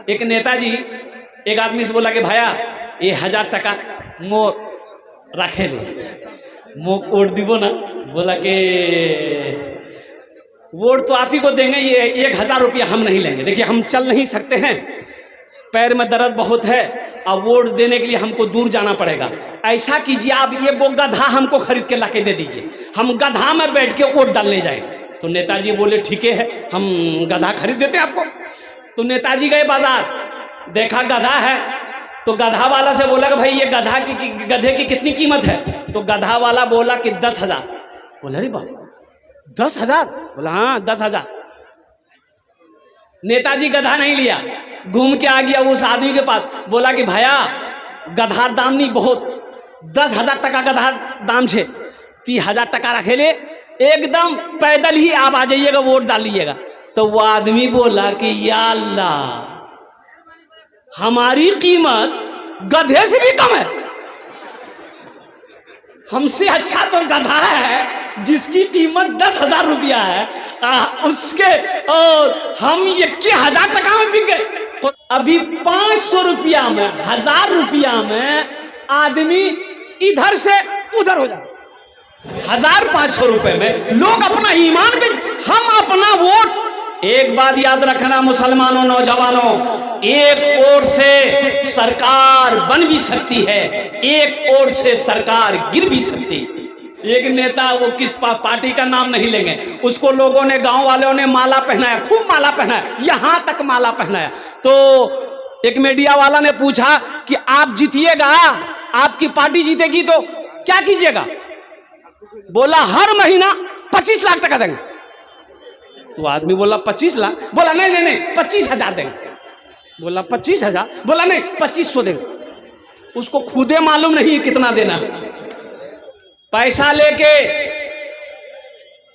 एक नेताजी एक आदमी से बोला कि भैया ये 1000 टका मो रखे ले, मो वोट दीबो ना। बोला कि वोट तो आप ही को देंगे, ये 1000 रुपया हम नहीं लेंगे। देखिए हम चल नहीं सकते हैं, पैर में दर्द बहुत है, अब वोट देने के लिए हमको दूर जाना पड़ेगा। ऐसा कीजिए आप ये वो गधा हमको खरीद के लाके दे दीजिए, हम गधा में बैठ के वोट डालने जाएंगे। तो नेताजी बोले ठीक है, हम गधा खरीद देते हैं आपको। तो नेताजी गए बाजार, देखा गधा है, तो गधा वाला से बोला कि भाई ये गधे की कितनी कीमत है? तो गधा वाला बोला कि 10,000। बोला अरे बाप 10,000? बोला हाँ 10,000। नेताजी गधा नहीं लिया, घूम के आ गया उस आदमी के पास, बोला कि भैया गधा दाम नहीं बहुत, 10,000 टका गधा दाम छे, 30,000 टका रखे ले, एकदम पैदल ही आप आ जाइएगा, वोट डाल लीजिएगा। तो वो आदमी बोला कि या अल्लाह हमारी कीमत गधे से भी कम है, हमसे अच्छा तो गधा है जिसकी कीमत 10,000 रुपया है, उसके और हम 21,000 टका में बिक गए। अभी 500 रुपया में 1000 रुपया में आदमी इधर से उधर हो जाए। 1500 रुपए में लोग अपना ईमान बेच, हम अपना वोट। एक बात याद रखना मुसलमानों, नौजवानों, एक वोट से सरकार बन भी सकती है, एक वोट से सरकार गिर भी सकती है। एक नेता, वो किस पार्टी का नाम नहीं लेंगे, उसको लोगों ने, गांव वालों ने माला पहनाया, खूब माला पहनाया, यहां तक माला पहनाया। तो एक मीडिया वाला ने पूछा कि आप जीतिएगा, आपकी पार्टी जीतेगी तो क्या कीजिएगा? बोला हर महीना 25 लाख टका देंगे। तो आदमी बोला 25 लाख? बोला नहीं नहीं नहीं 25,000 देंगे। बोला 25,000? बोला नहीं 2500 देंगे। उसको खुदे मालूम नहीं कितना देना। पैसा लेके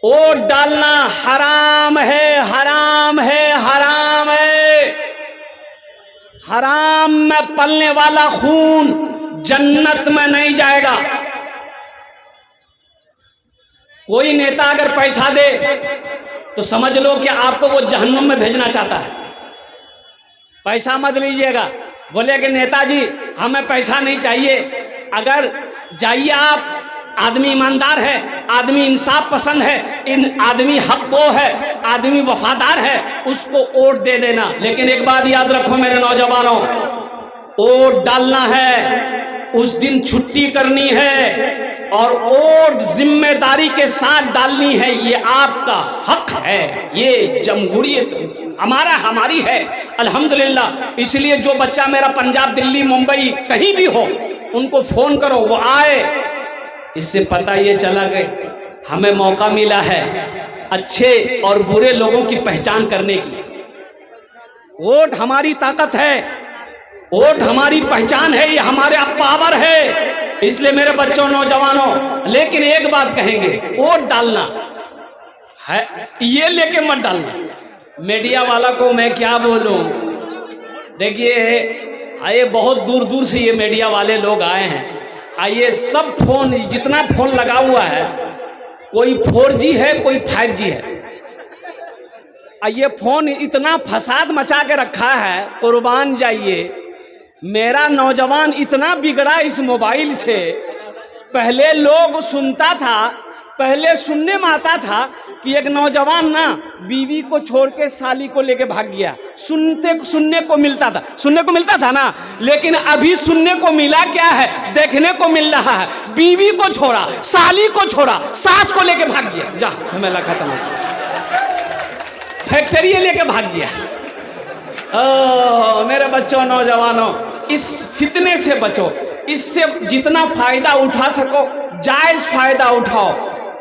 वोट डालना हराम है, हराम है, हराम है। हराम में पलने वाला खून जन्नत में नहीं जाएगा। कोई नेता अगर पैसा दे तो समझ लो कि आपको वो जहन्नुम में भेजना चाहता है। पैसा मत लीजिएगा। बोले कि नेताजी हमें पैसा नहीं चाहिए, अगर जाइए आप, आदमी ईमानदार है, आदमी इंसाफ पसंद है, इन आदमी हक़ है, आदमी वफादार है, उसको वोट दे देना। लेकिन एक बात याद रखो मेरे नौजवानों, वोट डालना है, उस दिन छुट्टी करनी है और वोट जिम्मेदारी के साथ डालनी है। ये आपका हक है, ये जमहूरियत हमारी है अल्हम्दुलिल्लाह। इसलिए जो बच्चा मेरा पंजाब, दिल्ली, मुंबई कहीं भी हो, उनको फोन करो, वो आए। इससे पता ये चला कि हमें मौका मिला है अच्छे और बुरे लोगों की पहचान करने की। वोट हमारी ताकत है, वोट हमारी पहचान है, ये हमारे पावर है। इसलिए मेरे बच्चों, नौजवानों, लेकिन एक बात कहेंगे, वोट डालना है, ये लेके मत डालना। मीडिया वाला को मैं क्या बोलूं, देखिए आइए बहुत दूर दूर से ये मीडिया वाले लोग आए हैं। आइए सब फोन, जितना फोन लगा हुआ है, कोई 4G है, कोई 5G है। आइए फोन इतना फसाद मचा के रखा है, कुर्बान जाइए। मेरा नौजवान इतना बिगड़ा इस मोबाइल से। पहले लोग सुनता था, पहले सुनने में आता था कि एक नौजवान ना बीवी को छोड़ के साली को लेके भाग गया, सुनने को मिलता था ना। लेकिन अभी सुनने को मिला क्या है, देखने को मिल रहा है, बीवी को छोड़ा, साली को छोड़ा, सास को लेके भाग गया, जा झमेला खत्म हो गया, फैक्ट्री लेके भाग गया। मेरे बच्चों, नौजवानों, इस फितने से बचो। इससे जितना फायदा उठा सको जायज फायदा उठाओ,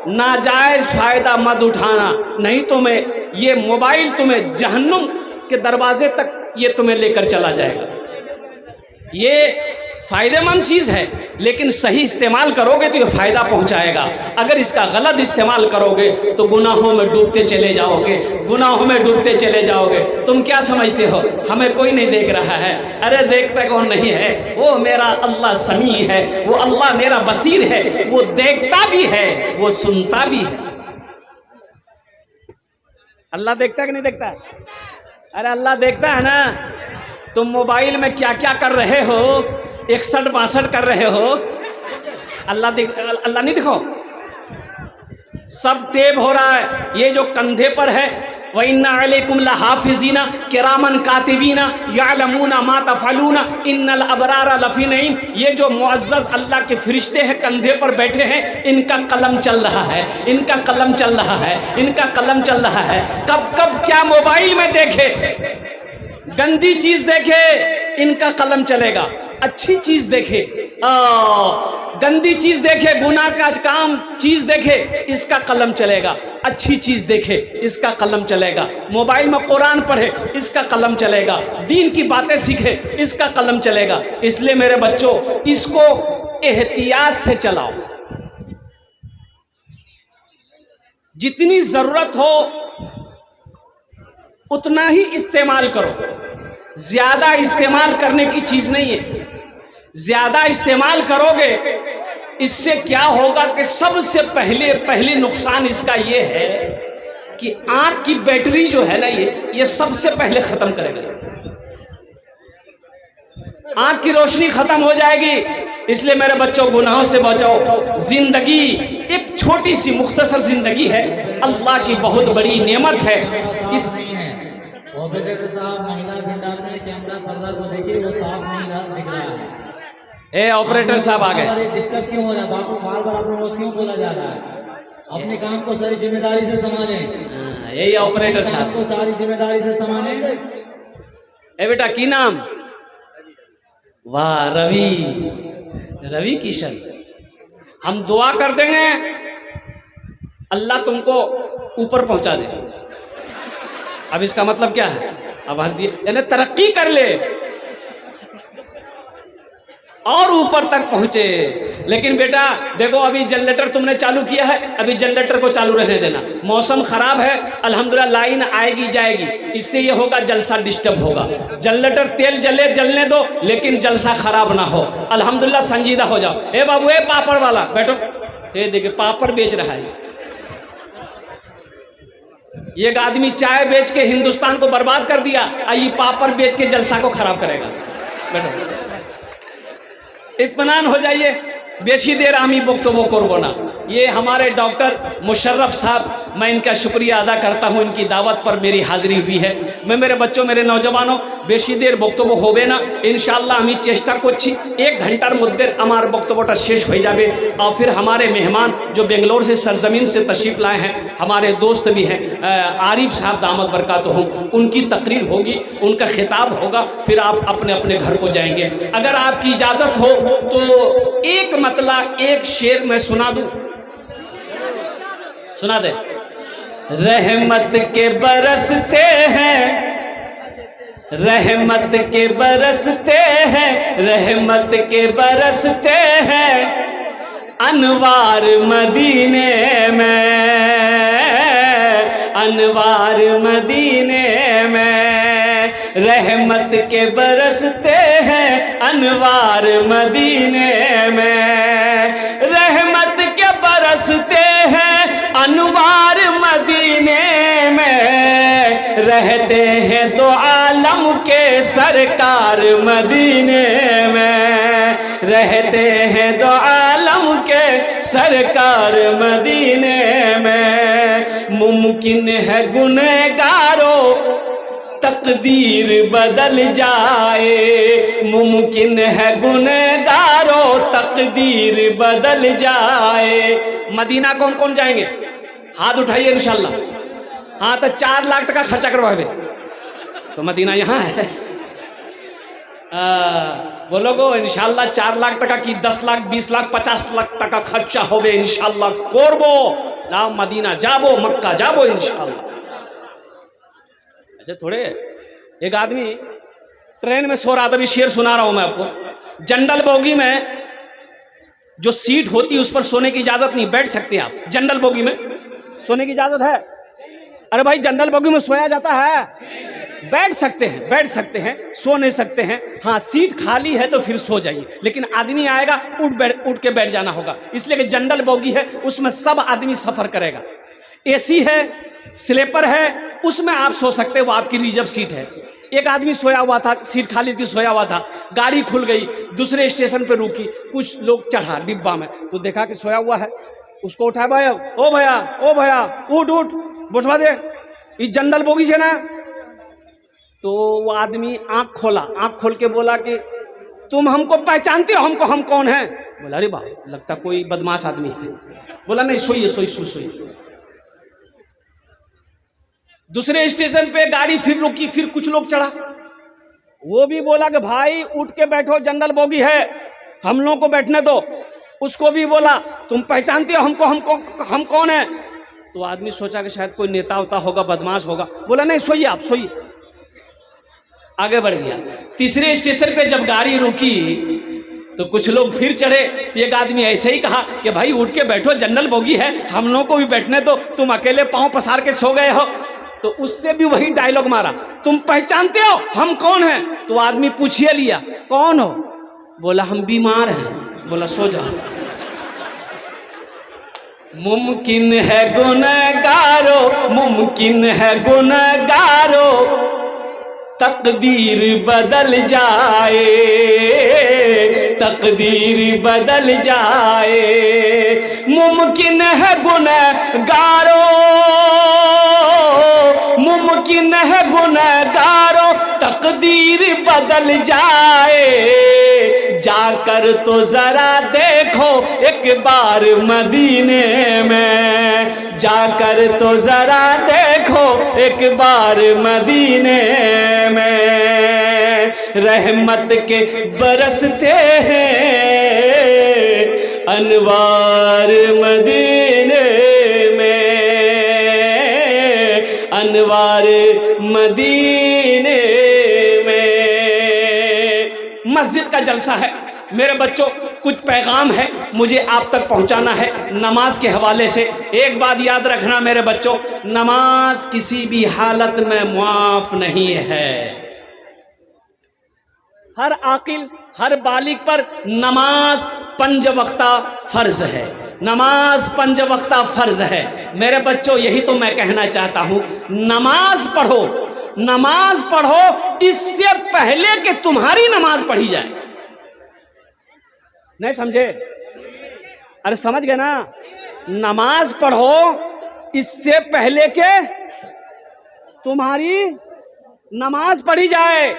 नाजायज फायदा मत उठाना, नहीं तो ये मोबाइल तुम्हें जहन्नुम के दरवाजे तक ये तुम्हें लेकर चला जाएगा। ये फायदेमंद चीज़ है, लेकिन सही इस्तेमाल करोगे तो ये फ़ायदा पहुंचाएगा। अगर इसका गलत इस्तेमाल करोगे तो गुनाहों में डूबते चले जाओगे, गुनाहों में डूबते चले जाओगे। तुम क्या समझते हो हमें कोई नहीं देख रहा है? अरे देखता कौन नहीं है, वो मेरा अल्लाह समी है, वो अल्लाह मेरा बसीर है, वो देखता भी है, वो सुनता भी है। अल्लाह देखता है कि नहीं देखता? अरे अल्लाह देखता है ना। तुम मोबाइल में क्या क्या कर रहे हो, 61-62 कर रहे हो। अल्लाह नहीं दिखाओ, सब टेप हो रहा है। ये जो कंधे पर है, व इन्ना अलैकुम लहाफिज़ीना किरामन कातिबीना यअलमूना मा तफ़अलूना इन्नल अबरारा लफ़ी नईम। ये जो मुअज़्ज़ज़ अल्लाह के फरिश्ते हैं कंधे पर बैठे हैं, इनका कलम चल रहा है, इनका कलम चल रहा है, इनका कलम चल रहा है। कब कब क्या मोबाइल में देखे, गंदी चीज़ देखे, इनका कलम चलेगा। अच्छी चीज़ देखे, गंदी चीज़ देखे, गुनाह का काम चीज़ देखे, इसका कलम चलेगा। अच्छी चीज़ देखे, इसका कलम चलेगा। मोबाइल में कुरान पढ़े, इसका कलम चलेगा। दीन की बातें सीखे, इसका कलम चलेगा। इसलिए मेरे बच्चों, इसको एहतियात से चलाओ। जितनी ज़रूरत हो उतना ही इस्तेमाल करो। ज़्यादा इस्तेमाल करने की चीज़ नहीं है। ज़्यादा इस्तेमाल करोगे, इससे क्या होगा कि सबसे पहले नुकसान इसका ये है कि आँख की बैटरी जो है ना, ये सबसे पहले ख़त्म करेगा। आँख की रोशनी ख़त्म हो जाएगी। इसलिए मेरे बच्चों, गुनाहों से बचाओ। ज़िंदगी एक छोटी सी मुख्तसर ज़िंदगी है, अल्लाह की बहुत बड़ी नेमत है। इस ऑपरेटर साहब आ गए। डिस्टर्ब क्यों हो रहा है बापू, बार बार आप लोगों को क्यों बोला जा रहा है? अपने काम को सारी जिम्मेदारी से संभालें। यही ऑपरेटर साहब को सारी जिम्मेदारी से संभालें। ए बेटा, की नाम? वाह, रवि किशन। हम दुआ कर देंगे, अल्लाह तुमको ऊपर पहुंचा दे। अब इसका मतलब क्या है? आवाज दिए यानी तरक्की कर ले और ऊपर तक पहुंचे। लेकिन बेटा देखो, अभी जनरेटर तुमने चालू किया है, अभी जनरेटर को चालू रहने देना। मौसम खराब है, अल्हम्दुलिल्लाह लाइन आएगी जाएगी, इससे ये होगा जलसा डिस्टर्ब होगा। जनरेटर तेल जलने दो, लेकिन जलसा खराब ना हो। अल्हम्दुलिल्लाह संजीदा हो जाओ। ए बाबू, ए पापड़ वाला बैठो, ये देखिए पापड़ बेच रहा है। एक आदमी चाय बेच के हिंदुस्तान को बर्बाद कर दिया, ये पापड़ बेच के जलसा को खराब करेगा। बैठो, इत्मीनान हो जाइए। बेशी देर आमी बख्तबो करबो ना। ये हमारे डॉक्टर मुशर्रफ साहब, मैं इनका शुक्रिया अदा करता हूँ, इनकी दावत पर मेरी हाजिरी हुई है। मैं मेरे बच्चों, मेरे नौजवानों, बेशी देर बक्तव्य होबे ना, इंशाअल्लाह हमें चेष्टा करছি 1 घंटार मध्य हमार बक्तव्यटा शेष हो जाए। और फिर हमारे मेहमान जो बेंगलोर से सरजमीन से तशरीफ़ लाए हैं, हमारे दोस्त भी हैं, आरिफ साहब दामद बरकातुहुम, उनकी तकरीर होगी, उनका खिताब होगा, फिर आप अपने अपने घर को जाएंगे। अगर आपकी इजाज़त हो तो एक मतला, एक शेर मैं सुना दूँ, सुना दे। रहमत के बरसते हैं, रहमत के बरसते हैं, रहमत के बरसते हैं अनवार मदीने में, अनवार मदीने में। रहमत के बरसते हैं अनवार मदीने में, रहमत के बरसते हैं अनवार मदीने में। रहते हैं दो आलम के सरकार मदीने में, रहते हैं दो आलम के सरकार मदीने में। मुमकिन है गुनहगारों तकदीर बदल जाए, मुमकिन है गुनहगारों तकदीर बदल जाए। मदीना कौन कौन जाएंगे? हाथ उठाइए इंशाल्लाह। हाँ, तो 4 लाख टका खर्चा करवावे तो मदीना यहाँ है। बोलोगो इंशाल्लाह 4 लाख टका की 10 लाख 20 लाख 50 लाख टका खर्चा होवे इंशाल्लाह करबो ना। मदीना जाबो, मक्का जाबो इंशाल्लाह। अच्छा, थोड़े एक आदमी ट्रेन में सो रहा था, अभी शेर सुना रहा हूं मैं आपको। जनरल बोगी में जो सीट होती है उस पर सोने की इजाजत नहीं, बैठ सकते आप। जनरल बोगी में सोने की इजाजत है? अरे भाई, जनरल बोगी में सोया जाता है? बैठ सकते हैं, बैठ सकते हैं, सो नहीं सकते हैं। हाँ, सीट खाली है तो फिर सो जाइए, लेकिन आदमी आएगा उठ के बैठ जाना होगा। इसलिए कि जनरल बोगी है, उसमें सब आदमी सफर करेगा। एसी है, स्लीपर है, उसमें आप सो सकते हैं, वो आपकी रिजर्व सीट है। एक आदमी सोया हुआ था, सीट खाली थी, सोया हुआ था। गाड़ी खुल गई, दूसरे स्टेशन पे रुकी, कुछ लोग चढ़ा डिब्बा में, तो देखा कि सोया हुआ है, उसको उठाया, भैया ओ भैया ओ भैया उठ उठ बैठवा दे, ये जनरल बोगी से ना। तो वो आदमी आंख खोला, आंख खोल के बोला कि तुम हमको पहचानते हो, हमको हम कौन है? बोला अरे वाह, लगता कोई बदमाश आदमी है। बोला नहीं, सोइए सोइए सोइए। दूसरे स्टेशन पे गाड़ी फिर रुकी, फिर कुछ लोग चढ़ा, वो भी बोला कि भाई उठ के बैठो, जनरल बोगी है, हम लोगों को बैठने दो। उसको भी बोला तुम पहचानते हो हमको, हम कौन है? तो आदमी सोचा कि शायद कोई नेता उता होगा, बदमाश होगा। बोला नहीं, सोइए आप सोइए। आगे बढ़ गया। तीसरे स्टेशन पे जब गाड़ी रुकी तो कुछ लोग फिर चढ़े, तो एक आदमी ऐसे ही कहा कि भाई उठ के बैठो, जनरल बोगी है, हम लोगों को भी बैठने दो, तुम अकेले पांव पसार के सो गए हो। तो उससे भी वही डायलॉग मारा, तुम पहचानते हो हम कौन है? तो आदमी पूछिए लिया, कौन हो? बोला हम बीमार हैं। बोला सो जाओ। मुमकिन है गुनहगारो, मुमकिन है गुनहगारो, तकदीर बदल जाए, तकदीर बदल जाए। मुमकिन है गुनहगारो, मुमकिन है गुनहगारो, तकदीर बदल जाए। जाकर तो जरा देखो एक बार मदीने में, जाकर तो जरा देखो एक बार मदीने में। रहमत के बरसते हैं अनवार मदीने में, अनवार मदीने में। मस्जिद का जलसा है मेरे बच्चों, कुछ पैगाम है मुझे आप तक पहुंचाना है नमाज के हवाले से। एक बात याद रखना मेरे बच्चों, नमाज किसी भी हालत में मुआफ नहीं है। हर आकिल, हर बालिग पर नमाज 5 वक्ता फर्ज है, नमाज 5 वक्ता फर्ज है। मेरे बच्चों यही तो मैं कहना चाहता हूँ, नमाज पढ़ो, नमाज पढ़ो इससे पहले कि तुम्हारी नमाज पढ़ी जाए। नहीं समझे? अरे समझ गए ना? नमाज पढ़ो इससे पहले के तुम्हारी नमाज पढ़ी जाए,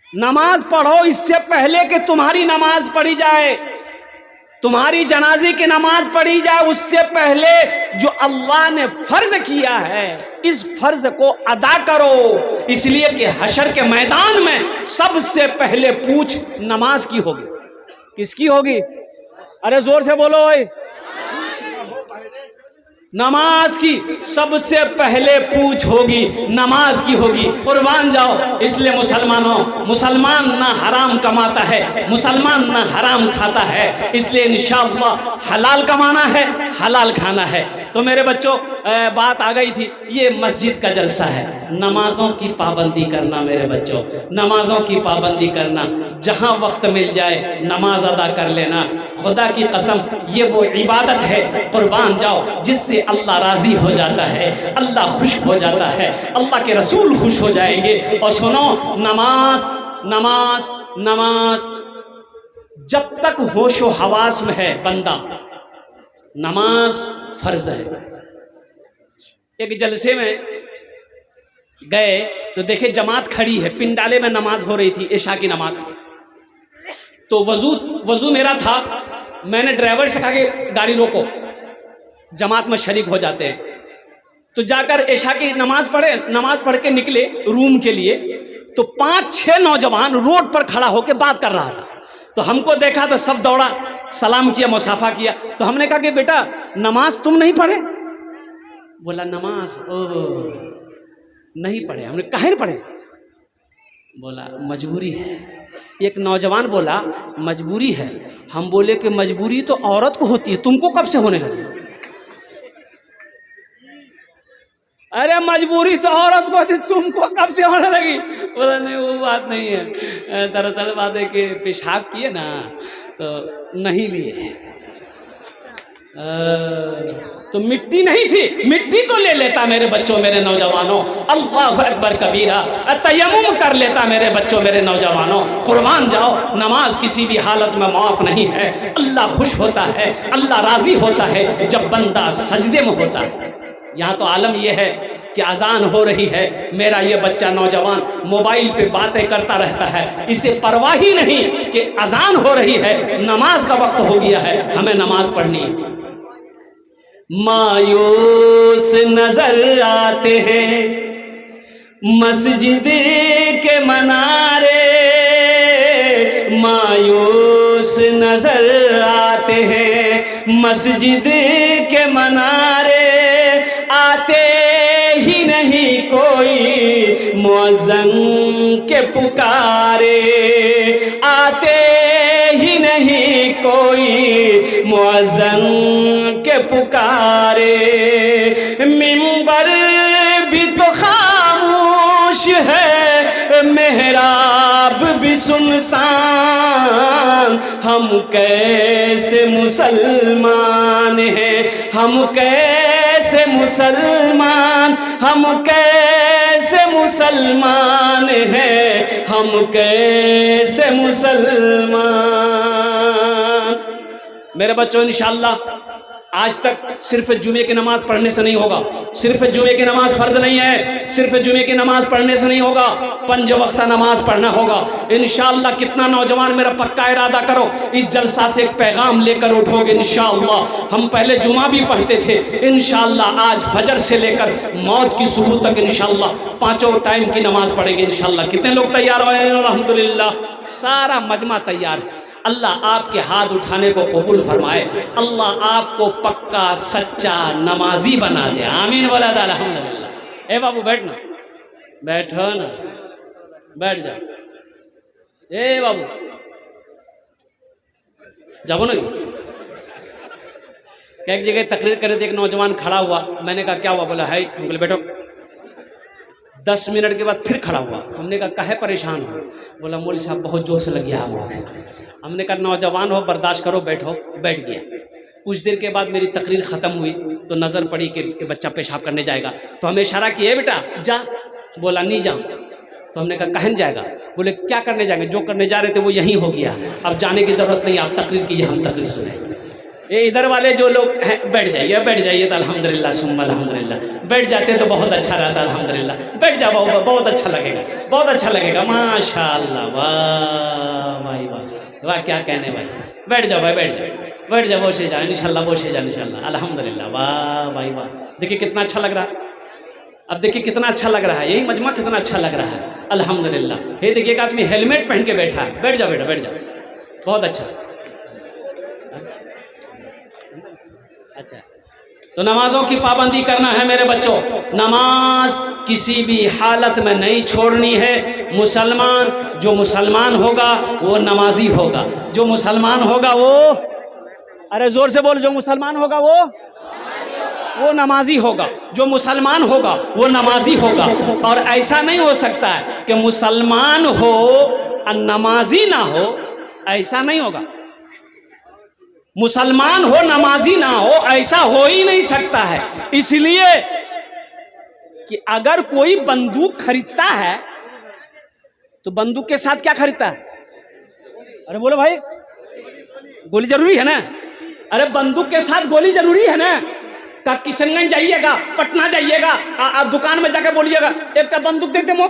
नमाज पढ़ो इससे पहले कि तुम्हारी नमाज पढ़ी जाए, तुम्हारी जनाजे की नमाज पढ़ी जाए, उससे पहले जो अल्लाह ने फर्ज किया है इस फर्ज को अदा करो। इसलिए कि हशर के मैदान में सबसे पहले पूछ नमाज की होगी। किसकी होगी? अरे जोर से बोलो ओए। नमाज की सबसे पहले पूछ होगी, नमाज की होगी। कुर्बान जाओ। इसलिए मुसलमानों, मुसलमान ना हराम कमाता है, मुसलमान ना हराम खाता है। इसलिए इंशाअल्लाह हलाल कमाना है, हलाल खाना है। तो मेरे बच्चों बात आ गई थी, ये मस्जिद का जलसा है, नमाजों की पाबंदी करना। मेरे बच्चों नमाजों की पाबंदी करना, जहाँ वक्त मिल जाए नमाज अदा कर लेना। खुदा की कसम ये वो इबादत है, कुर्बान जाओ, जिससे अल्लाह राज़ी हो जाता है, अल्लाह खुश हो जाता है, अल्लाह के रसूल खुश हो जाएंगे। और सुनो, नमाज नमाज नमाज जब तक होशो हवास में है बंदा, नमाज फर्ज है। एक जलसे में गए तो देखे जमात खड़ी है, पिंडाले में नमाज हो रही थी, इशा की नमाज। तो वजू मेरा था, मैंने ड्राइवर से कहा कि गाड़ी रोको, जमात में शरीक हो जाते हैं। तो जाकर इशा की नमाज पढ़े, नमाज पढ़ के निकले रूम के लिए, तो 5-6 नौजवान रोड पर खड़ा होकर बात कर रहा था। तो हमको देखा तो सब दौड़ा, सलाम किया, मुसाफा किया। तो हमने कहा कि बेटा नमाज तुम नहीं पढ़े? बोला नमाज नहीं पढ़े। हमने काहे नहीं पढ़े? बोला मजबूरी है। एक नौजवान बोला मजबूरी है। हम बोले कि मजबूरी तो औरत को होती है, तुमको कब से होने लगी? अरे मजबूरी तो औरत को होती, तुमको कब से होने लगी? बोला नहीं वो बात नहीं है, दरअसल बात है कि पेशाब किए ना तो नहीं लिए। तो मिट्टी नहीं थी, मिट्टी तो ले लेता मेरे बच्चों मेरे नौजवानों, अल्लाह अकबर कबीरा, तयम्मुम कर लेता मेरे बच्चों मेरे नौजवानों। कुर्बान जाओ, नमाज किसी भी हालत में माफ़ नहीं है। अल्लाह खुश होता है, अल्लाह राज़ी होता है जब बंदा सजदे में होता है। यहाँ तो आलम यह है कि अजान हो रही है, मेरा ये बच्चा नौजवान मोबाइल पे बातें करता रहता है, इसे परवाह ही नहीं कि अजान हो रही है, नमाज का वक्त हो गया है, हमें नमाज पढ़नी है। मायूस नजर आते हैं मस्जिद के मनारे, मायूस नजर आते हैं मस्जिद के मनारे, आते ही नहीं कोई मुअज्जिन के पुकारे, आते ही नहीं कोई मुअज्जिन के पुकारे। मिंबर भी तो खामोश है, मेहराब भी सुनसान, हम कैसे मुसलमान हैं, हम कैसे मुसलमान, हम कैसे मुसलमान हैं, हम कैसे मुसलमान। मेरे बच्चों इंशाअल्लाह आज तक सिर्फ जुमे की नमाज पढ़ने से नहीं होगा, सिर्फ जुमे की नमाज फर्ज नहीं है, सिर्फ जुमे की नमाज पढ़ने से नहीं होगा, 5 वक्त नमाज पढ़ना होगा इंशाअल्लाह। कितना नौजवान मेरा पक्का इरादा करो, इस जलसा से एक पैगाम लेकर उठोगे इंशाअल्लाह। हम पहले जुमा भी पढ़ते थे, इंशाअल्लाह आज फजर से लेकर मौत की सुबह तक इंशाअल्लाह 5 टाइम की नमाज पढ़ेंगे इंशाअल्लाह। कितने लोग तैयार हुए हैं? अल्हम्दुलिल्लाह, सारा मजमा तैयार है। अल्लाह आपके हाथ उठाने को कबूल फरमाए, अल्लाह आपको पक्का सच्चा नमाजी बना दे, आमीन बोला था अल्हम्दुलिल्लाह। ए बाबू बैठना, बैठो ना, बैठ जाओ। ए बाबू जाओ ना। एक जगह तकरीर करे थे, एक नौजवान खड़ा हुआ, मैंने कहा क्या हुआ? बोला है, बोले बैठो। 10 मिनट के बाद फिर खड़ा हुआ, हमने कहा काहे परेशान हो? बोला मौलवी साहब बहुत जोर से लग गया मुझे। हमने कहा नौजवान हो, बर्दाश्त करो, बैठो। बैठ गया। कुछ देर के बाद मेरी तकरीर ख़त्म हुई तो नज़र पड़ी कि बच्चा पेशाब करने जाएगा, तो हमें इशारा किए बेटा जा। बोला नहीं जाऊँ। तो हमने कहा कहन जाएगा? बोले क्या करने जाएंगे, जो करने जा रहे थे वो यहीं हो गया, अब जाने की ज़रूरत नहीं, आप तकरीर कीजिए, हम तकरीर सुने। ये इधर वाले जो लोग हैं बैठ जाइए, बैठ जाइए तो अल्हम्दुलिल्लाह सुम्मा अल्हम्दुलिल्लाह, बैठ जाते तो बहुत अच्छा रहता अल्हम्दुलिल्लाह। बैठ जाओ, बहुत अच्छा लगेगा, बहुत अच्छा लगेगा, माशाअल्लाह, वाह भाई वाह वाह, क्या कहने भाई। बैठ जाओ भाई, बैठ जाओ, बैठ जाओ, बोशे जाओ इंशाल्लाह, बोशे जाओ इंशाल्लाह, अल्हम्दुलिल्लाह, वाह भाई वाह। देखिए कितना अच्छा लग रहा है, अब देखिए कितना अच्छा लग रहा है, यही मजमा कितना अच्छा लग रहा है अल्हम्दुलिल्लाह। ये देखिए एक आदमी हेलमेट पहन के बैठा है, बैठ जाओ बेटा, बैठ जाओ, बहुत अच्छा। अच्छा, तो नमाजों की पाबंदी करना है मेरे बच्चों, नमाज किसी भी हालत में नहीं छोड़नी है। मुसलमान, जो मुसलमान होगा वो नमाजी होगा, जो मुसलमान होगा वो, अरे जोर से बोल, जो मुसलमान होगा वो नमाजी होगा, जो मुसलमान होगा वो नमाजी होगा। और ऐसा नहीं हो सकता है कि मुसलमान हो और नमाजी ना हो, ऐसा नहीं होगा। मुसलमान हो नमाजी ना हो, ऐसा हो ही नहीं सकता है। इसलिए कि अगर कोई बंदूक खरीदता है तो बंदूक के साथ क्या खरीदता है? अरे बोलो भाई, गोली जरूरी है ना? अरे बंदूक के साथ गोली जरूरी है ना? का किशनगंज जाइएगा, पटना जाइएगा, दुकान में जाकर बोलिएगा एक का बंदूक देते मो,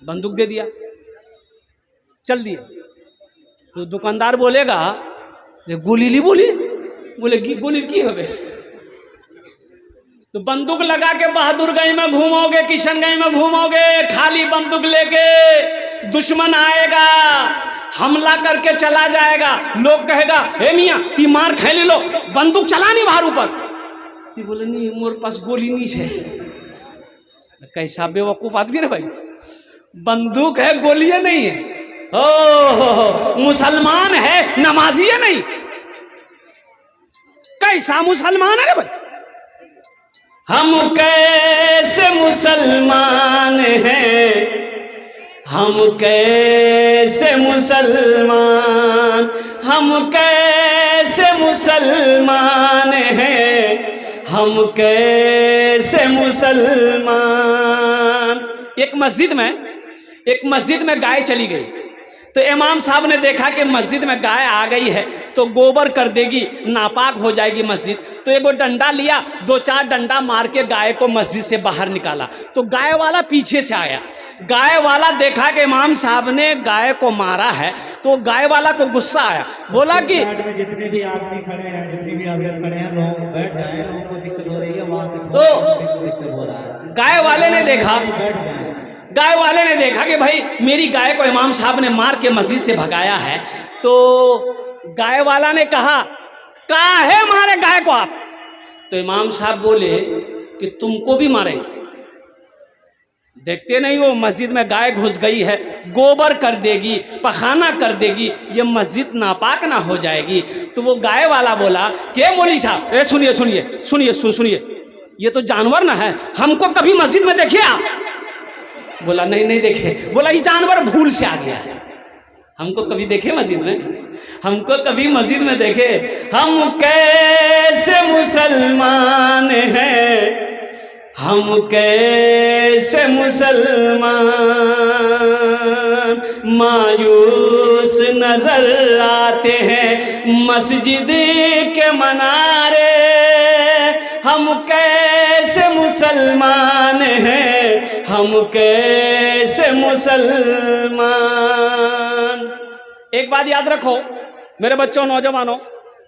बंदूक दे दिया, चल दिए, तो दुकानदार बोलेगा गोली ली, बोली बोले गोली की हवे। तो बंदूक लगा के बहादुरगंज में घूमोगे, किशनगंज में घूमोगे, खाली बंदूक लेके, दुश्मन आएगा, हमला करके चला जाएगा, लोग कहेगा हे मियाँ ती मार खा ले लो, बंदूक चला नहीं बाहर ऊपर, ती बोले नहीं मोर पास गोली नहीं है। कैसा बेवकूफ आदमी है भाई, बंदूक है गोलियां नहीं है। ओ मुसलमान है नमाजी है नहीं, कैसा मुसलमान है भाई? हम कैसे मुसलमान हैं, हम कैसे मुसलमान, हम कैसे मुसलमान हैं, हम कैसे मुसलमान। एक मस्जिद में गाय चली गई, तो इमाम साहब ने देखा कि मस्जिद में गाय आ गई है तो गोबर कर देगी, नापाक हो जाएगी मस्जिद। तो एक वो डंडा लिया, 2-4 डंडा मार के गाय को मस्जिद से बाहर निकाला। तो गाय वाला पीछे से आया, गाय वाला देखा कि इमाम साहब ने गाय को मारा है, तो गाय वाला को गुस्सा आया, बोला कि जितने भी आदमी खड़े हैं, जितने भी अवयव खड़े हैं, लोग बैठ जाएं, लोगों को दिक्कत हो रही है वहां से, तो डिस्टर्ब हो रहा है। गाय वाले ने देखा, बैठ जाएं। गाय वाले ने देखा कि भाई मेरी गाय को इमाम साहब ने मार के मस्जिद से भगाया है। तो गाय वाला ने कहा, काहे मारे गाय को आप? तो इमाम साहब बोले कि तुमको भी मारेंगे। देखते नहीं हो मस्जिद में गाय घुस गई है, गोबर कर देगी, पखाना कर देगी, ये मस्जिद नापाक ना हो जाएगी। तो वो गाय वाला बोला कि मौलवी साहब, ए सुनिए सुनिए सुनिए सुनिए, ये तो जानवर ना है, हमको कभी मस्जिद में देखिए आप? बोला नहीं देखे। बोला ये जानवर भूल से आ गया है, हमको कभी देखे मस्जिद में? हमको कभी मस्जिद में देखे? हम कैसे मुसलमान हैं, हम कैसे मुसलमान, मायूस नजर आते हैं मस्जिद के मनारे, हम कैसे मुसलमान हैं, हम कैसे मुसलमान। एक बात याद रखो मेरे बच्चों, नौजवानों,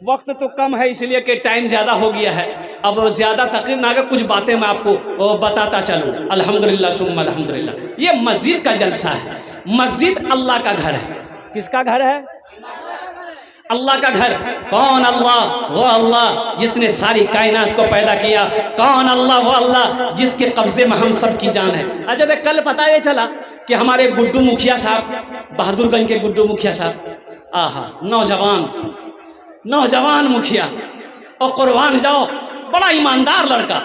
वक्त तो कम है इसलिए कि टाइम ज़्यादा हो गया है, अब ज़्यादा तकलीफ ना कर, कुछ बातें मैं आपको बताता चलूँ। अल्हम्दुलिल्लाह सुम्मा अल्हम्दुलिल्लाह। ये मस्जिद का जलसा है। मस्जिद अल्लाह का घर है। किसका घर है? अल्लाह का घर। कौन अल्लाह? वो अल्लाह जिसने सारी कायनात को पैदा किया। कौन अल्लाह? वो अल्लाह जिसके कब्जे में हम सब की जान है। अच्छा देख, कल पता ये चला कि हमारे गुड्डू मुखिया साहब, बहादुरगंज के गुड्डू मुखिया साहब, आहा नौजवान मुखिया, और कुर्बान जाओ, बड़ा ईमानदार लड़का,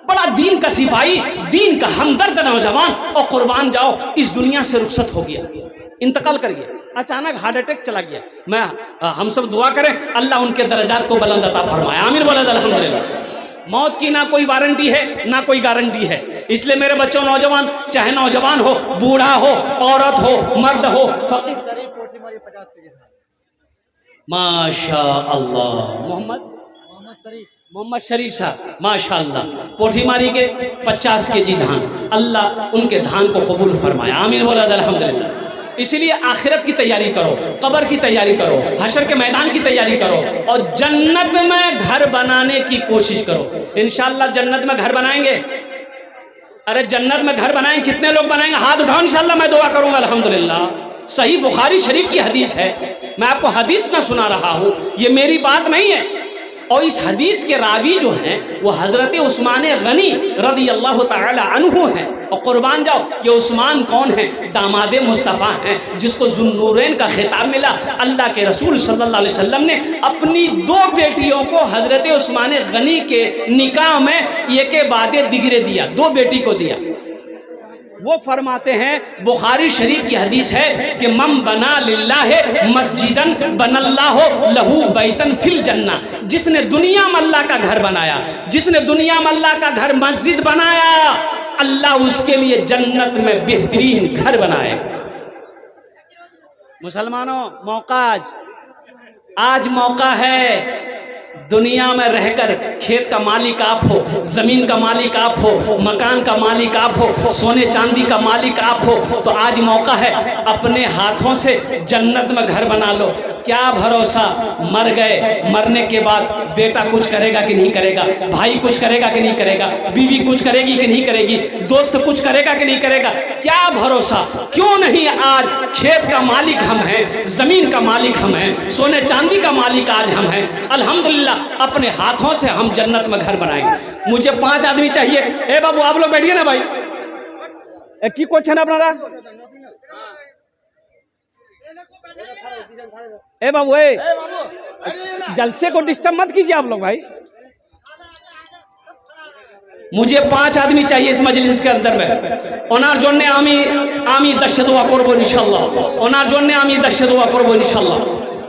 बड़ा दीन का सिपाही, दीन का हमदर्द नौजवान, और कुर्बान जाओ इस दुनिया से रुखसत हो गया, इंतकाल कर गया, अचानक हार्ट अटैक चला गया। हम सब दुआ करें अल्लाह उनके दर्जात को बुलंद अता फरमाए, आमीन बोला अल्हम्दुलिल्लाह। मौत की ना कोई वारंटी है ना कोई गारंटी है, इसलिए मेरे बच्चों, नौजवान, चाहे नौजवान हो, बूढ़ा हो, औरत हो, मर्द हो, माशा अल्लाह, मोहम्मद शरीफ साहब माशाअल्लाह, पोठीमारी के 50 केजी धान, अल्लाह उनके धान को कबूल फरमाए, आमीन बोला अल्हम्दुलिल्लाह। इसलिए आखिरत की तैयारी करो, कब्र की तैयारी करो, हशर के मैदान की तैयारी करो, और जन्नत में घर बनाने की कोशिश करो। इंशाअल्लाह जन्नत में घर बनाएंगे। अरे जन्नत में घर बनाएंगे, कितने लोग बनाएंगे? हाथ उठाओ, इंशाअल्लाह मैं दुआ करूंगा अल्हम्दुलिल्लाह। सही बुखारी शरीफ की हदीस है, मैं आपको हदीस ना सुना रहा हूँ, ये मेरी बात नहीं है। और इस हदीस के रावी जो हैं वो हज़रत उस्मान गनी रज़ी अल्लाह ताला अन्हु हैं। और कुर्बान जाओ, ये उस्मान कौन है? दामादे मुस्तफ़ा हैं, जिसको ज़ुन्नूरैन का खिताब मिला। अल्लाह के रसूल सल्लल्लाहु अलैहि वसल्लम ने अपनी 2 बेटियों को हज़रत उस्मान गनी के निकाह में एक के बाद दिगरे दिया, 2 बेटी को दिया। वो फरमाते हैं, बुखारी शरीफ की हदीस है कि मम बना लिल्लाह मस्जिदन बनल्लाहु लहू बैतन फिल जन्ना। जिसने दुनिया में अल्लाह का घर बनाया, जिसने दुनिया में अल्लाह का घर मस्जिद बनाया, अल्लाह उसके लिए जन्नत में बेहतरीन घर बनाएगा। मुसलमानों, मौका आज मौका है। दुनिया में रहकर खेत का मालिक आप हो, ज़मीन का मालिक आप हो, मकान का मालिक आप हो, सोने चांदी का मालिक आप हो, तो आज मौका है अपने हाथों से जन्नत में घर बना लो। क्या भरोसा, मर गए, मरने के बाद बेटा कुछ करेगा कि नहीं करेगा, भाई कुछ करेगा कि नहीं करेगा, बीवी कुछ करेगी कि नहीं करेगी, दोस्त कुछ करेगा कि नहीं करेगा, क्या भरोसा। क्यों नहीं आज खेत का मालिक हम हैं, ज़मीन का मालिक हम हैं, सोने चांदी का मालिक आज हम हैं। अल्हम्दुलिल्लाह अपने हाथों से हम जन्नत में घर बनाएंगे। मुझे 5 आदमी चाहिए। ए बाबू आप लोग बैठिए ना भाई, एक की क्वेश्चन अपना। ए बाबू, जलसे को डिस्टर्ब मत कीजिए आप लोग भाई। मुझे 5 आदमी चाहिए इस मजलिस के अंदर में। ओनार जोड़ने आमी दशे दुआ करबो इंशाल्लाह, ओनार जोड़ने आमी दशे दुआ करबो इंशाल्लाह।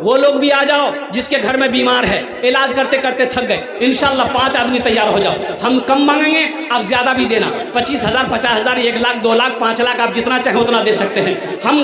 वो लोग भी आ जाओ जिसके घर में बीमार है, इलाज करते करते थक गए, इंशाल्लाह 5 आदमी तैयार हो जाओ। हम कम मांगेंगे, आप ज़्यादा भी देना, 25,000, 50,000, 1 लाख, 2 लाख, 5 लाख, आप जितना चाहें उतना दे सकते हैं। हम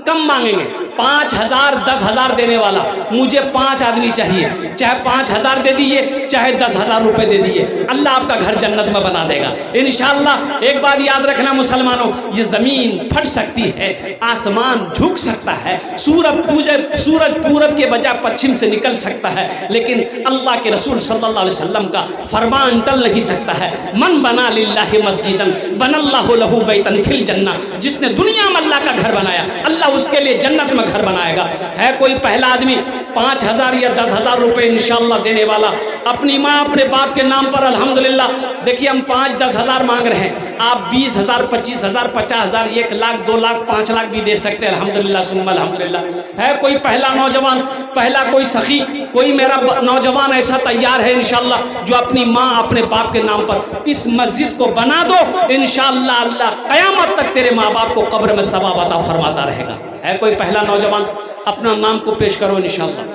कम मांगेंगे, 5,000, 10,000 देने वाला, मुझे 5 आदमी चाहिए, चाहे 5,000 दे दीजिए, चाहे 10,000 रुपये दे दीजिए, अल्लाह आपका घर जन्नत में बना देगा इंशाअल्लाह। एक बात याद रखना मुसलमानों, ये ज़मीन फट सकती है, आसमान झुक सकता है, सूरज पूरब के बजाय पश्चिम से निकल सकता है, लेकिन अल्लाह के रसूल सल्लल्लाहु अलैहि वसल्लम का फरमान टल नहीं सकता है। मन बना लिल्लाहि मस्जिदन बनल्लाहु लहू बैतन फिल जन्ना, जिसने दुनिया में अल्लाह का घर बनाया, अल्लाह उसके लिए जन्नत में घर बनाएगा। है कोई पहला आदमी 5,000 या 10,000 रुपये इंशाअल्लाह देने वाला अपनी माँ अपने बाप के नाम पर? अल्हम्दुलिल्लाह, देखिए हम 5-10 हज़ार मांग रहे हैं, आप 20,000, 25,000, 50,000, 1 लाख, 2 लाख, 5 लाख भी दे सकते हैं। अल्हम्दुलिल्लाह सुम्मा अल्हम्दुलिल्लाह। है कोई पहला नौजवान, पहला कोई सखी, कोई मेरा नौजवान ऐसा तैयार है इंशाअल्लाह जो अपनी माँ अपने बाप के नाम पर इस मस्जिद को बना दो, इंशाअल्लाह अल्लाह क़यामत तक तेरे माँ बाप को कब्र में सवाब अता फरमाता रहेगा। है कोई पहला नौजवान, अपना नाम को पेश करो इंशाअल्लाह।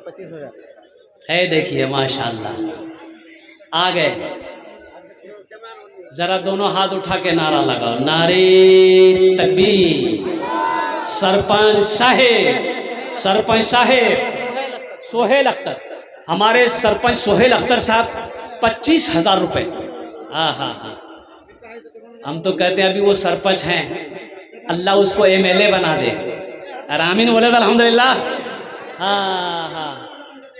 25,000 है देखिए माशाअल्लाह आ गए। जरा दोनों हाथ उठा के नारा लगाओ, नारे तकबीर। सरपंच साहेब सोहेल अख्तर, हमारे सरपंच सोहेल अख्तर साहब 25,000 रुपये। हाँ हाँ हाँ, हम तो कहते हैं अभी वो सरपंच हैं, अल्लाह उसको MLA बना दे। आमीन बोले अल्हम्दुलिल्लाह। हाँ हाँ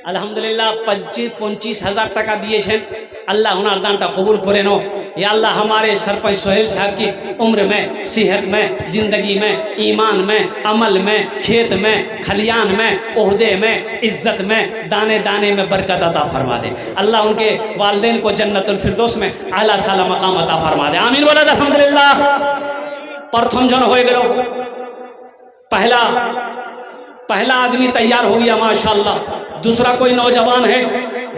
अल्हम्दुलिल्लाह 25,000 টাকা দিয়েছেন, अल्लाह उनार दानटा कबूल करे नो। या अल्लाह हमारे सरपंच सोहेल साहब की उम्र में, सेहत में, ज़िंदगी में, ईमान में, अमल में, खेत में, खलियान में, ओहदे में, इज़्ज़त में, दाने दाने में बरकत अता फरमा दे। अल्लाह उनके वालिदैन को जन्नतुल फिरदौस में आला साला मकाम अता फरमा दे। आमीन बोला अल्हम्दुलिल्लाह। प्रथम जन हो गए, पहला आदमी तैयार हो गया माशाअल्लाह। दूसरा कोई नौजवान है,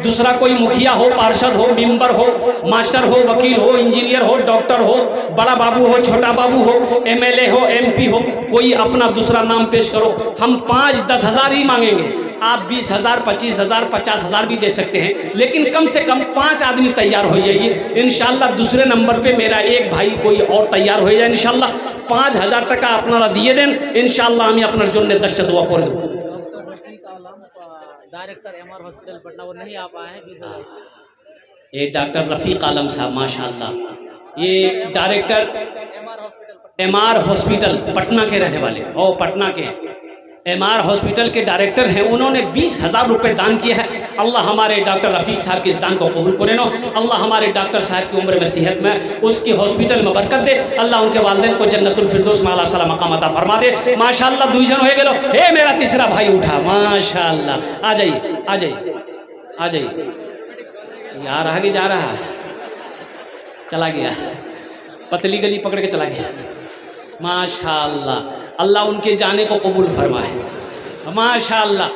दूसरा कोई मुखिया हो, पार्षद हो, मेंबर हो, मास्टर हो, वकील हो, इंजीनियर हो, डॉक्टर हो, बड़ा बाबू हो, छोटा बाबू हो, MLA हो, MP हो, कोई अपना दूसरा नाम पेश करो। हम 5-10 हज़ार ही मांगेंगे, आप 20,000, 25,000, 50,000 भी दे सकते हैं, लेकिन कम से कम 5 आदमी तैयार हो जाइए इंशाअल्लाह। दूसरे नंबर पे मेरा एक भाई कोई और तैयार हो जाए इंशाअल्लाह। 5,000 টাকা আপনারা দিয়ে দেন इंशाअल्लाह, আমি আপনার জন্য 10টা দোয়া করে দেব। डायरेक्टर MR हॉस्पिटल पटना वो नहीं आ पाए हैं, 20,000। ये डॉक्टर रफ़ीक आलम साहब माशाअल्लाह, ये डायरेक्टर MR हॉस्पिटल पटना के रहने वाले, और पटना के MR हॉस्पिटल के डायरेक्टर हैं, उन्होंने 20,000 रुपये दान किया है। अल्लाह हमारे डॉक्टर रफ़ीक साहब के इस दान को कबूल करे नो। अल्लाह हमारे डॉक्टर साहब की उम्र में, सेहत में, उसकी हॉस्पिटल में बरकत दे। अल्लाह उनके वालिदैन को जन्नतुल फिरदौस में आला साला मकाम अता फरमा दे। माशाअल्लाह 2 जन हो गए। हे मेरा तीसरा भाई उठा, माशाअल्लाह। आ जाइए आ जाइए आ जाइए। यार आगे जा रहा है, चला गया, पतली गली पकड़ के चला गया। माशाअल्लाह, अल्लाह उनके जाने को कबूल फरमाए माशाअल्लाह।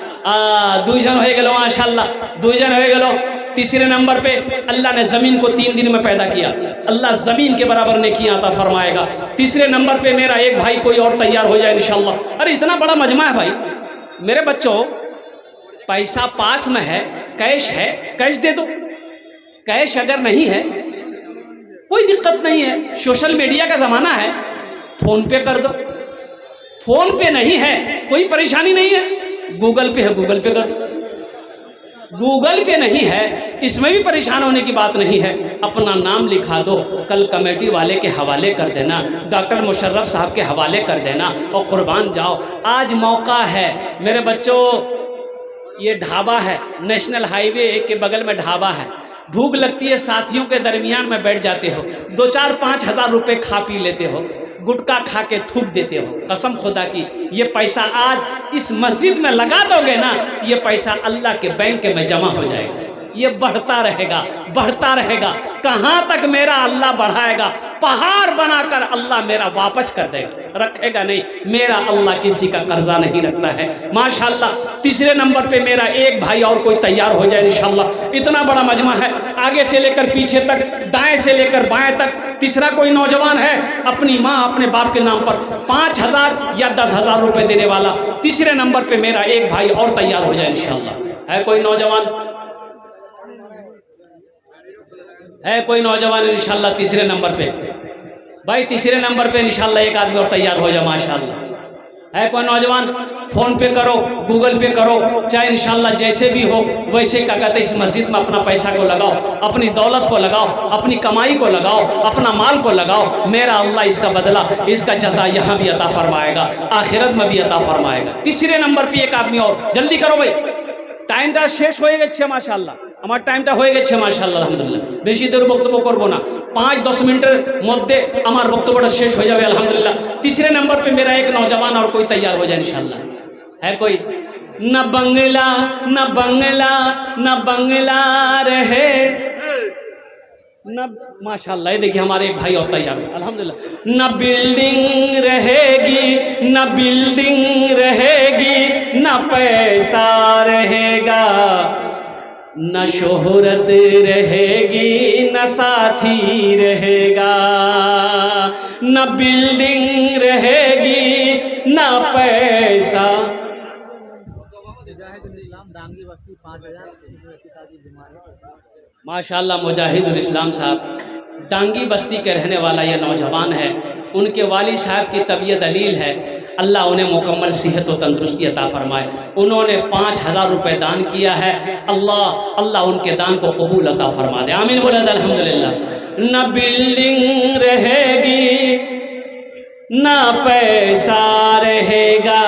2 जन हो गए माशाअल्लाह, 2 जन हो गए। तीसरे नंबर पे अल्लाह ने ज़मीन को 3 दिन में पैदा किया, अल्लाह ज़मीन के बराबर नेकियां अता फरमाएगा। तीसरे नंबर पे मेरा एक भाई कोई और तैयार हो जाए इंशाअल्लाह। अरे इतना बड़ा मजमा है भाई मेरे बच्चों, पैसा पास में है, कैश है, कैश दे दो। कैश अगर नहीं है कोई दिक्कत नहीं है, सोशल मीडिया का ज़माना है, फ़ोन पे कर दो। फ़ोन पे नहीं है कोई परेशानी नहीं है, गूगल पे है, गूगल पे कर दो। गूगल पे नहीं है, इसमें भी परेशान होने की बात नहीं है, अपना नाम लिखा दो, कल कमेटी वाले के हवाले कर देना, डॉक्टर मुशर्रफ साहब के हवाले कर देना और कुर्बान जाओ। आज मौका है मेरे बच्चों, ये ढाबा है, नेशनल हाईवे के बगल में ढाबा है, भूख लगती है, साथियों के दरमियान में बैठ जाते हो, 2-4-5 हज़ार रुपये खा पी लेते हो, गुटखा खा के थूक देते हो। कसम खुदा की ये पैसा आज इस मस्जिद में लगा दोगे ना, ये पैसा अल्लाह के बैंक में जमा हो जाएगा। ये बढ़ता रहेगा, बढ़ता रहेगा। कहाँ तक मेरा अल्लाह बढ़ाएगा? पहाड़ बनाकर अल्लाह मेरा वापस कर देगा, रखेगा नहीं। मेरा अल्लाह किसी का कर्जा नहीं रखता है। माशाअल्लाह तीसरे नंबर पे मेरा एक भाई और कोई तैयार हो जाए इंशाअल्लाह। इतना बड़ा मजमा है, आगे से लेकर पीछे तक, दाएं से लेकर बाएं तक। तीसरा कोई नौजवान है अपनी माँ अपने बाप के नाम पर 5,000 या 10,000 रुपए देने वाला। तीसरे नंबर पे मेरा एक भाई और तैयार हो जाए इंशाअल्लाह। है कोई नौजवान? है कोई नौजवान इंशाअल्लाह तीसरे नंबर पे? भाई तीसरे नंबर पे इंशाअल्लाह एक आदमी और तैयार हो जाए माशाअल्लाह। है कोई नौजवान? फोन पे करो, गूगल पे करो, चाहे इंशाअल्लाह जैसे भी हो वैसे क्या कहते इस मस्जिद में अपना पैसा को लगाओ, अपनी दौलत को लगाओ, अपनी कमाई को लगाओ, अपना माल को लगाओ। मेरा अल्लाह इसका बदला, इसका जजा यहाँ भी अता फरमाएगा, आखिरत में भी अता फरमाएगा। तीसरे नंबर पे एक आदमी और, जल्दी करो भाई, টাইমটা শেষ হয়ে গেছে মাশাআল্লাহ। আমার টাইমটা হয়ে গেছে মাশাআল্লাহ আলহামদুলিল্লাহ। বেশি দেরি বক্তব্য করব না, 5-10 মিনিটের মধ্যে আমার বক্তব্যটা শেষ হয়ে যাবে আলহামদুলিল্লাহ। तीसरे नंबर पे मेरा एक नौजवान और कोई तैयार हो जाए इंशाअल्लाह। है कोई? न बंगला न बंगला न बंगला रहे न, माशाअल्लाह। ये देखिए हमारे एक भाई और तैयार है अल्हम्दुलिल्लाह। न बिल्डिंग रहेगी न बिल्डिंग रहेगी, न पैसा रहेगा, न शोहरत रहेगी, न साथी रहेगा। न बिल्डिंग रहेगी न पैसा। माशाअल्लाह मुजाहिदुल इस्लाम साहब डांगी बस्ती के रहने वाला ये नौजवान है। उनके वालिद साहब की तबीयत दलील है, अल्लाह उन्हें मुकम्मल सेहत और तंदुरुस्ती अता फरमाए। उन्होंने 5,000 रुपये दान किया है। अल्लाह उनके दान को कबूल अता फरमा दे, आमीन बोले अल्हम्दुलिल्लाह। न बिल्डिंग रहेगी न पैसा रहेगा,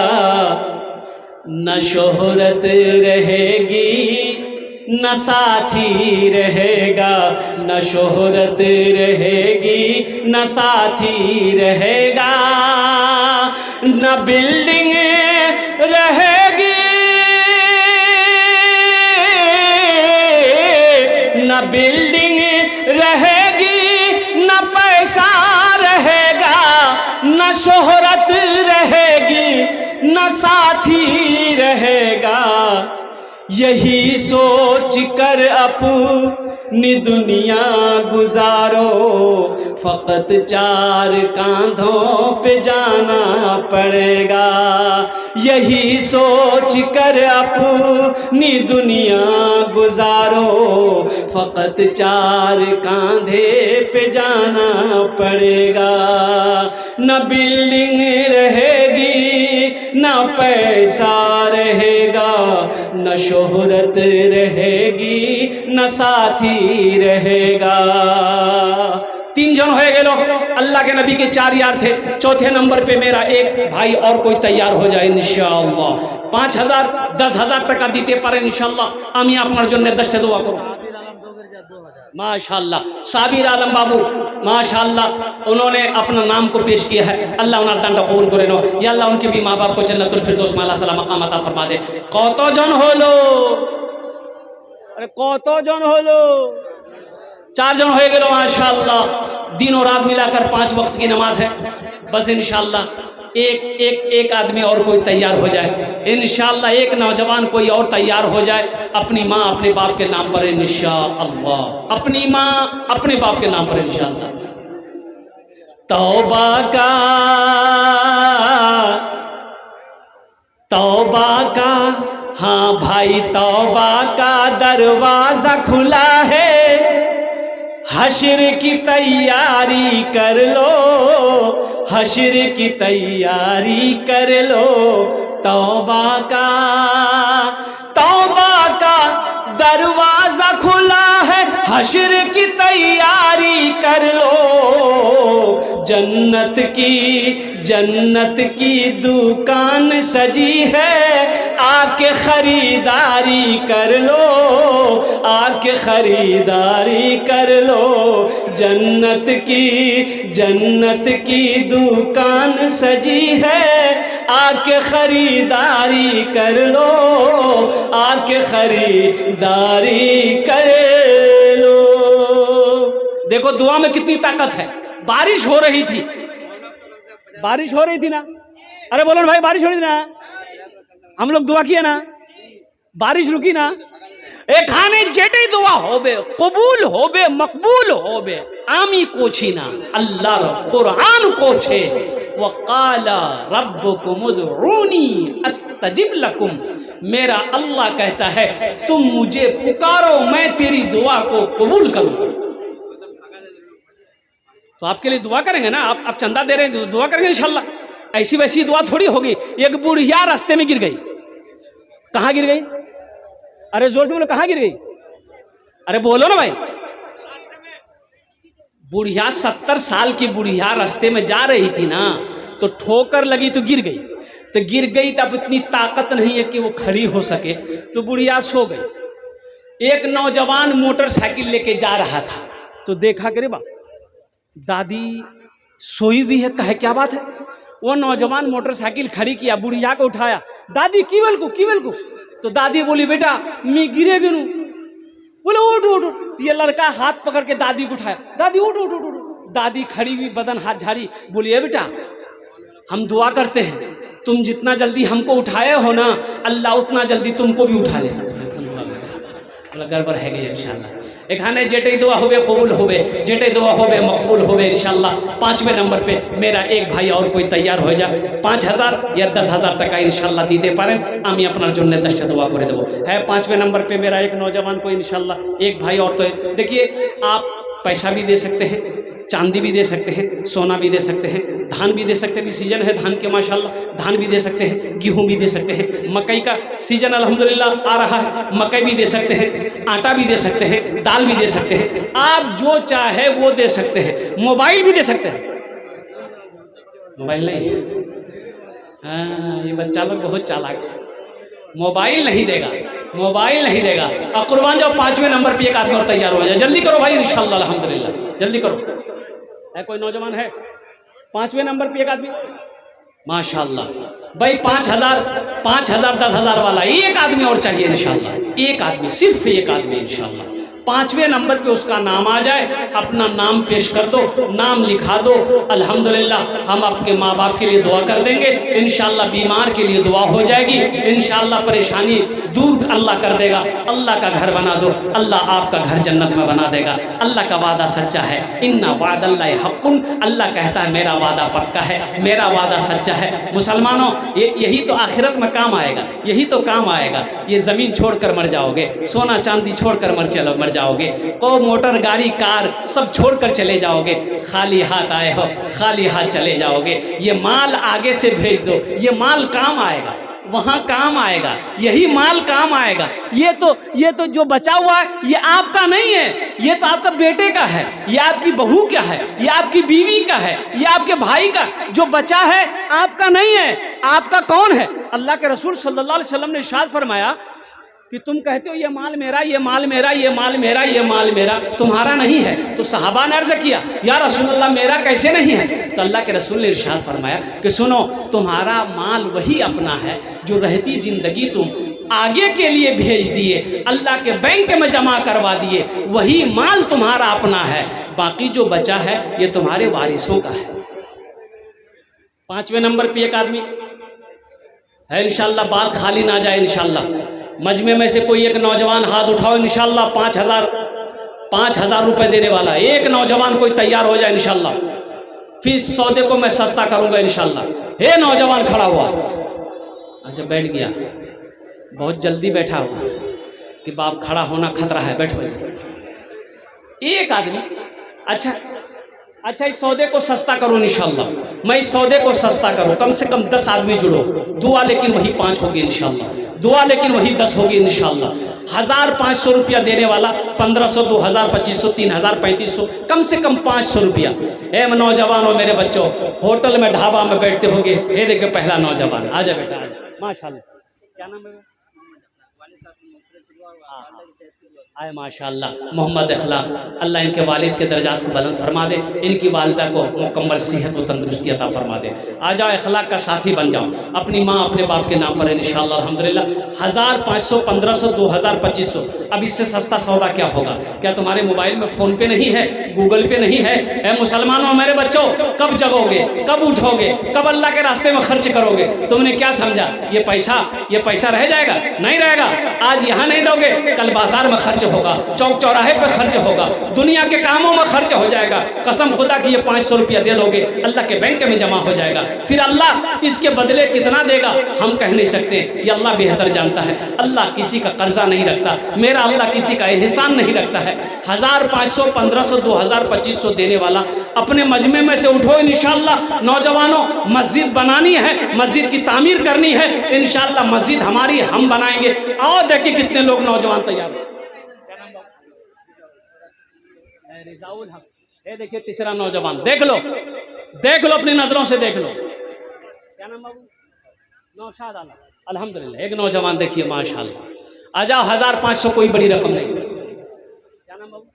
न शोहरत रहेगी, न साथी रहेगा, न शोहरत रहेगी, न साथी रहेगा। न बिल्डिंग रहेगी न बिल्डिंग रहेगी, न पैसा रहेगा, न शोहरत रहेगी, न साथी रहेगा। यही सोच कर अपनी दुनिया गुजारो, फकत 4 कांधों पे जाना पड़ेगा। यही सोच कर अपनी दुनिया गुजारो, फकत 4 कांधे पे जाना पड़ेगा। न बिल्डिंग रहेगी न पैसा रहेगा, न शोहरत रहेगी, न साथी रहेगा। 3 जन हो गेलो। अल्लाह के नबी के 4 यार थे। चौथे नंबर पे मेरा एक भाई और कोई तैयार हो जाए इंशाअल्लाह। 5,000 10,000 টাকা দিতে পারেন इंशाअल्लाह। আমি আপনার জন্য 10টা দোয়া করব माशाअल्लाह। साबिर आलम बाबू माशाअल्लाह, उन्होंने अपना नाम को पेश किया है। अल्लाह उनार दानটা কবুল করে নাও। या अल्लाह उनके भी माँ बाप को जन्नतुल फिरदौस में आला मकाम अता फरमा दे। কতজন হলো? अरे কতজন হলো? 4 जन हो गए माशाअल्लाह। दिन और रात मिलाकर 5 वक्त की नमाज है। बस इंशाअल्लाह एक आदमी और कोई तैयार हो जाए इंशाअल्लाह। एक नौजवान कोई और तैयार हो जाए अपनी माँ अपने बाप के नाम पर इंशाअल्लाह। अपनी माँ अपने बाप के नाम पर इंशाअल्लाह। तौबा का हाँ भाई, तौबा का दरवाजा खुला है। हश्र की तैयारी कर लो, हश्र की तैयारी कर लो। तौबा का दरवाजा खुला है, हश्र की तैयारी कर लो। जन्नत की दुकान सजी है, आके खरीदारी कर लो, आके खरीदारी कर लो। जन्नत की दुकान सजी है, आके खरीदारी कर लो, आके खरीदारी कर लो। देखो दुआ में कितनी ताकत है। बारिश हो रही थी, बारिश हो रही थी ना, अरे बोलो ना भाई, बारिश हो रही थी ना, हम लोग दुआ किया ना, बारिश रुकी ना। एखाने जेटे दुआ होबे, कबूल होबे, मकबूल होबे, आमी कोछी ना, अल्लाह कुरान कोछे, वक़ाला रब्बुकुम उदऊनी अस्तजिब लकुम। मेरा अल्लाह कहता है तुम मुझे पुकारो, मैं तेरी दुआ को कबूल करूंगा। तो आपके लिए दुआ करेंगे ना, आप चंदा दे रहे हैं, दुआ करेंगे इंशाल्लाह। ऐसी वैसी दुआ थोड़ी होगी। एक बुढ़िया रास्ते में गिर गई, कहाँ गिर गई? अरे जोर से बोलो, कहाँ गिर गई? अरे बोलो ना भाई। बुढ़िया 70 साल की बुढ़िया रास्ते में जा रही थी ना, तो ठोकर लगी तो गिर गई। तो गिर गई तो अब इतनी ताकत नहीं है कि वो खड़ी हो सके, तो बुढ़िया सो गई। एक नौजवान मोटरसाइकिल लेके जा रहा था, तो देखा करे बा दादी सोई हुई है, कहे क्या बात है। वो नौजवान मोटरसाइकिल खड़ी किया, बुढ़िया को उठाया, दादी कीवल को। तो दादी बोली बेटा मैं गिरे गिनू। बोले उठ उठ उठ। तो ये लड़का हाथ पकड़ के दादी को उठाया, दादी उठ उठ उठ उठ। दादी खड़ी हुई, बदन हाथ झाड़ी, बोली ए बेटा हम दुआ करते हैं, तुम जितना जल्दी हमको उठाए हो ना, अल्लाह उतना जल्दी तुमको भी उठा ले। गड़बड़ है गई इंशाल्लाह। एखाने जेटे दुआ होवे कबूल होवे, जेटे दुआ होवे मकबूल होवे इंशाल्लाह। 5वें नंबर पे मेरा एक भाई और कोई तैयार हो जा, 5000 या 10,000 टका इंशाल्लाह दीते पारें, आमी अपना जन्ने 10 दुआ करे देवो है। 5वें नंबर पे मेरा एक नौजवान को इंशाल्लाह, एक भाई और। तो देखिए आप पैसा भी दे सकते हैं, चांदी भी दे सकते हैं, सोना भी दे सकते हैं, धान भी दे सकते हैं, भी सीजन है धान के माशाल्लाह, धान भी दे सकते हैं, गेहूं भी दे सकते हैं, मकई का सीजन अल्हम्दुलिल्लाह आ रहा है, मकई भी दे सकते हैं, आटा भी दे सकते हैं, दाल भी दे सकते हैं, आप जो चाहे वो दे सकते हैं। मोबाइल भी दे सकते हैं। मोबाइल नहीं, हाँ ये बच्चा लोग बहुत चालाक है, मोबाइल नहीं देगा, मोबाइल नहीं देगा। और कुर्बान जाओ 5वें नंबर पे एक आदमी और तैयार हो जाए, जल्दी करो भाई इंशाल्लाह अल्हम्दुलिल्लाह, जल्दी करो। है कोई नौजवान है 5वें नंबर पे एक आदमी? माशाल्लाह भाई 5,000 10,000 वाला एक आदमी और चाहिए इंशाल्लाह, एक आदमी, सिर्फ एक आदमी इंशाल्लाह। 5वें नंबर पे उसका नाम आ जाए, अपना नाम पेश कर दो, नाम लिखा दो, अल्हम्दुलिल्लाह हम आपके माँ बाप के लिए दुआ कर देंगे इंशाल्लाह, बीमार के लिए दुआ हो जाएगी इंशाल्लाह, परेशानी दूर अल्लाह कर देगा, अल्लाह का घर बना दो, अल्लाह आपका घर जन्नत में बना देगा। अल्लाह का वादा सच्चा है, इन्ना वादल्लाहि हक़्क़ुन, अल्लाह कहता है मेरा वादा पक्का है, मेरा वादा सच्चा है। मुसलमानों यही तो आखिरत में काम आएगा, यही तो काम आएगा। ये ज़मीन छोड़कर मर जाओगे, सोना चांदी छोड़कर मर जाओगे, को मोटर गाड़ी कार सब छोड़कर चले जाओगे, खाली हाथ आए हो खाली हाथ चले जाओगे। ये माल आगे से भेज दो, ये माल काम आएगा, वहाँ काम आएगा, यही माल काम आएगा। ये तो जो बचा हुआ है ये आपका नहीं है, ये तो आपका बेटे का है, ये आपकी बहू का है, ये आपकी बीवी का है, ये आपके भाई का, जो बचा है आपका नहीं है। आपका कौन है? अल्लाह के रसूल सल्लल्लाहु अलैहि वसल्लम ने इरशाद फरमाया कि तुम कहते हो ये माल मेरा, ये माल मेरा, ये माल मेरा, ये माल मेरा, तुम्हारा नहीं है। तो सहाबा ने अर्ज़ किया या रसूल अल्लाह मेरा कैसे नहीं है? तो अल्लाह के रसूल ने इरशाद फरमाया कि सुनो, तुम्हारा माल वही अपना है जो रहती ज़िंदगी तुम आगे के लिए भेज दिए, अल्लाह के बैंक में जमा करवा दिए, वही माल तुम्हारा अपना है। बाकी जो बचा है ये तुम्हारे वारिसों का है। 5वें नंबर पे एक आदमी है इंशाल्लाह, बात खाली ना जाए इंशाल्लाह। मजमे में से कोई एक नौजवान हाथ उठाओ इंशाल्लाह, 5,000 रुपए देने वाला एक नौजवान कोई तैयार हो जाए इंशाल्लाह, फिर सौदे को मैं सस्ता करूंगा इंशाल्लाह। हे नौजवान खड़ा हुआ, अच्छा बैठ गया, बहुत जल्दी बैठा हुआ कि बाप खड़ा होना खतरा है, बैठो। एक आदमी, अच्छा इस सौदे को सस्ता करो इंशाल्लाह, मैं इस सौदे को सस्ता करूँ, कम से कम 10 आदमी जुड़ो, दुआ लेकिन वही 5 होगी इंशाल्लाह, दुआ लेकिन वही 10 होगी इंशाल्लाह। 1,500 रुपया देने वाला 1,500, 2,000, 2,500, 3,000, 3,500, कम से कम 500 रुपया। ए नौजवानों, मेरे बच्चों, होटल में ढाबा में बैठते होंगे, ये देखिए पहला नौजवान, आजा बेटा आजा, माशाल्लाह, क्या नाम है? आए माशाअल्लाह मोहम्मद अखलाक, अल्लाह इनके वालिद के दर्जात को बुलंद फरमा दे, इनकी वालिदा को मुकम्मल सेहत और तंदुरुस्ती अता फरमा दे। आ जाओ अखलाक का साथी बन जाओ, अपनी माँ अपने बाप के नाम पर है इंशाअल्लाह अल्हम्दुलिल्लाह। 1500 1500 2000 2500, अब इससे सस्ता सौदा क्या होगा? क्या तुम्हारे मोबाइल में फ़ोन पे नहीं है, गूगल पे नहीं है? ए मुसलमानों मेरे बच्चों, कब जगोगे, कब उठोगे, कब अल्लाह के रास्ते में खर्च करोगे? तुमने क्या समझा ये पैसा रह जाएगा? नहीं रहेगा। आज यहाँ नहीं दोगे, कल बाजार में खर्च होगा, चौक चौराहे पर खर्च होगा, दुनिया के कामों में खर्च हो जाएगा। कसम खुदा की ये 500 रुपया दे दोगे, अल्लाह के बैंक में जमा हो जाएगा। फिर अल्लाह इसके बदले कितना देगा हम कह नहीं सकते, ये अल्लाह बेहतर जानता है। अल्लाह किसी का कर्जा नहीं रखता, मेरा अल्लाह किसी का एहसान नहीं रखता है। 1500 1500 2000 2500 देने वाला अपने मजमे में से उठो इंशाअल्लाह। नौजवानों, मस्जिद बनानी है, मस्जिद की तामीर करनी है, इंशाअल्लाह मस्जिद हमारी हम बनाएंगे। आओ देखिए कितने लोग नौजवान तैयार हैं। रिजाउल हक, ये देखिए तीसरा नौजवान, देख लो अपनी नजरों से देख लो। क्या नाम बाबू? नौशाद आला, अल्हम्दुलिल्लाह। एक नौजवान देखिए माशाअल्लाह। आ जाओ, 1500 कोई बड़ी रकम नहीं। क्या नाम बाबू?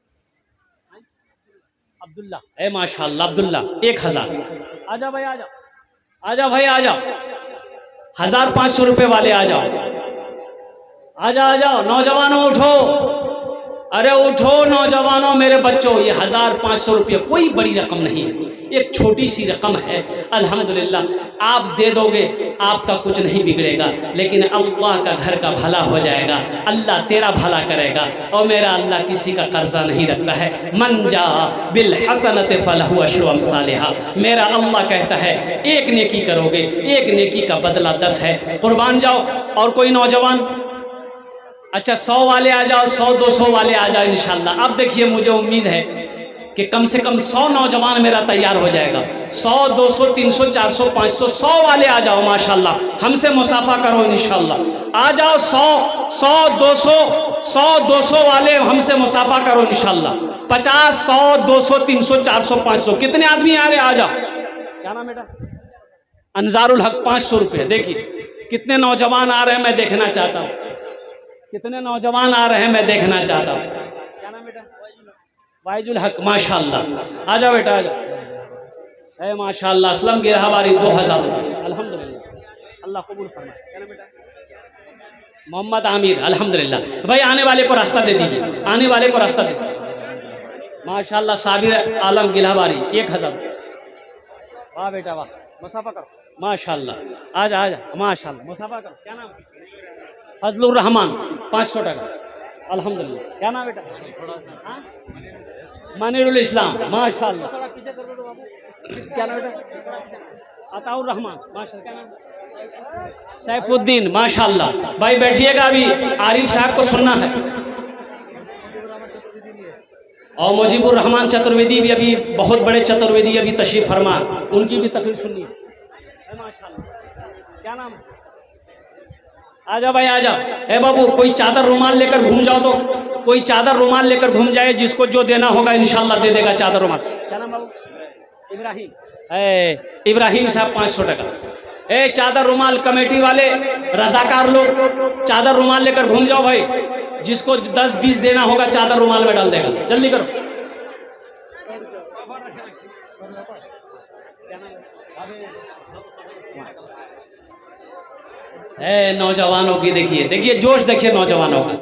अब्दुल्ला, ए माशाअल्लाह अब्दुल्ला। 1000। आ जाओ भाई, आ जाओ, आ जाओ भाई, आ जाओ। 1500 रुपये वाले आ जाओ, आ जाओ, आ जाओ नौजवानों, उठो, अरे उठो नौजवानों मेरे बच्चों। ये 1500 रुपये कोई बड़ी रकम नहीं है, एक छोटी सी रकम है। अल्हम्दुलिल्लाह आप दे दोगे, आपका कुछ नहीं बिगड़ेगा, लेकिन अल्लाह का घर का भला हो जाएगा, अल्लाह तेरा भला करेगा। और मेरा अल्लाह किसी का कर्जा नहीं रखता है। मन जा बिल हसनत फलहु अशरु अमसालिहा, मेरा अल्लाह कहता है एक नेकी करोगे, एक नेकी का बदला 10 है। कुर्बान जाओ। और कोई नौजवान? अच्छा 100 वाले आ जाओ, 100-200 वाले आ जाओ इंशाल्लाह। अब देखिए मुझे उम्मीद है कि कम से कम 100 नौजवान मेरा तैयार हो जाएगा। 100 200 300 400 500 100 वाले आ जाओ माशाल्लाह, हमसे मुसाफा करो इंशाल्लाह। आ जाओ 100 200 वाले हमसे मुसाफा करो इंशाल्लाह। 50 100 200 300 400 500 कितने आदमी आ रहे? आ जाओ। क्या नाम बेटा? अंजारुल हक। 500 रुपये। देखिए कितने नौजवान आ रहे हैं, मैं देखना चाहता हूँ कितने नौजवान आ रहे हैं, मैं देखना चाहता हूँ। क्या नाम बेटा? वाइजुल हक, माशाअल्लाह। आ जाओ बेटा, आ जाओ। माशाअल्लाह। असलम गिरहवारी 2000 रुपये, अल्हम्दुलिल्लाह, अल्लाह कबूल फरमाए। क्या नाम बेटा? मोहम्मद आमिर, अल्हम्दुलिल्लाह। भाई आने वाले को रास्ता दे दीजिए, आने वाले को रास्ता दे दीजिए। माशाअल्लाह। साबिर आलम गिरहवारी 1000 रुपये। वाह बेटा वाह, मुसाफा करो माशाअल्लाह। आ जा, आ जा माशाअल्लाह, मुसाफा करो। क्या नाम? फजलुर रहमान। 500 टका, अल्हम्दुलिल्लाह। क्या नाम बेटा? मनीरुल इस्लाम, माशाअल्लाह। क्या नाम बेटा? अताउर रहमान, माशाअल्लाह। क्या नाम? सैफुद्दीन, माशाअल्लाह। भाई बैठिएगा, अभी आरिफ साहब को सुनना है। और मुजीबुर रहमान चतुर्वेदी भी, अभी बहुत बड़े चतुर्वेदी अभी तशरीफ फरमा, उनकी भी तकरीर सुननी है माशाअल्लाह। क्या नाम? आ जाओ भाई, आ जाओ। ए बाबू कोई चादर रुमाल लेकर घूम जाओ, तो कोई चादर रुमाल लेकर घूम जाए, जिसको जो देना होगा इंशाल्लाह दे देगा चादर रुमाल। क्या नाम बाबू? इब्राहिम। इब्राहिम साहब 500 टका। चादर रुमाल कमेटी वाले रजाकार लोग चादर रुमाल लेकर घूम जाओ भाई, जिसको 10-20 देना होगा चादर रुमाल में डाल देगा, जल्दी करो। नौजवानों की देखिए जोश, देखिए नौजवानों का।